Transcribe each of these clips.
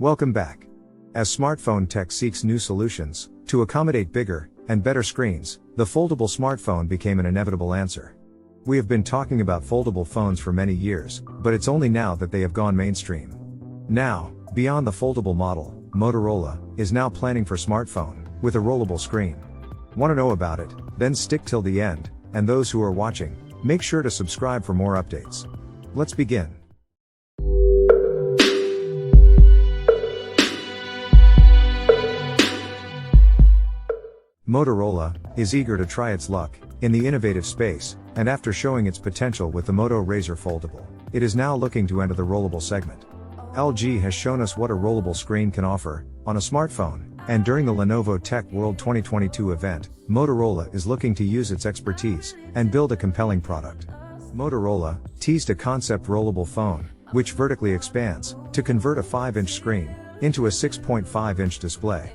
Welcome back. As smartphone tech seeks new solutions to accommodate bigger and better screens, the foldable smartphone became an inevitable answer. We have been talking about foldable phones for many years, but it's only now that they have gone mainstream. Now, beyond the foldable model, Motorola is now planning for smartphone with a rollable screen. Want to know about it? Then stick till the end, and those who are watching, make sure to subscribe for more updates. Let's begin. Motorola is eager to try its luck in the innovative space, and after showing its potential with the Moto Razr Foldable, it is now looking to enter the rollable segment. LG has shown us what a rollable screen can offer on a smartphone, and during the Lenovo Tech World 2022 event, Motorola is looking to use its expertise and build a compelling product. Motorola teased a concept rollable phone, which vertically expands to convert a 5-inch screen into a 6.5-inch display.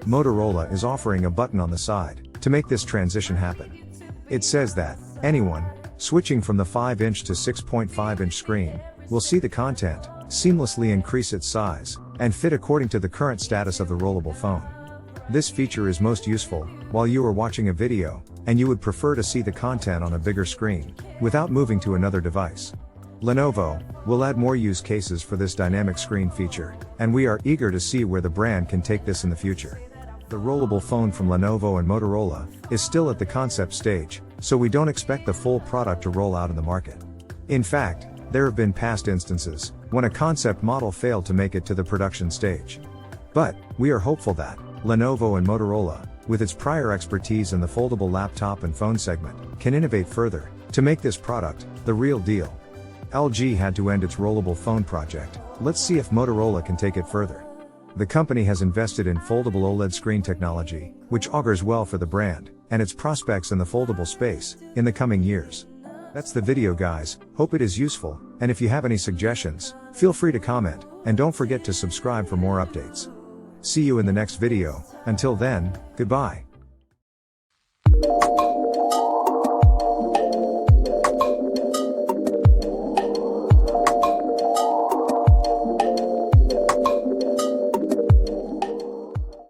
Motorola is offering a button on the side to make this transition happen. It says that anyone switching from the 5-inch to 6.5-inch screen will see the content seamlessly increase its size and fit according to the current status of the rollable phone. This feature is most useful while you are watching a video and you would prefer to see the content on a bigger screen without moving to another device. Lenovo will add more use cases for this dynamic screen feature, and we are eager to see where the brand can take this in the future. The rollable phone from Lenovo and Motorola is still at the concept stage, so we don't expect the full product to roll out in the market. In fact, there have been past instances when a concept model failed to make it to the production stage. But we are hopeful that Lenovo and Motorola, with its prior expertise in the foldable laptop and phone segment, can innovate further to make this product the real deal. LG had to end its rollable phone project. Let's see if Motorola can take it further. The company has invested in foldable OLED screen technology, which augurs well for the brand and its prospects in the foldable space in the coming years. That's the video, guys. Hope it is useful, and if you have any suggestions, feel free to comment, and don't forget to subscribe for more updates. See you in the next video. Until then, goodbye.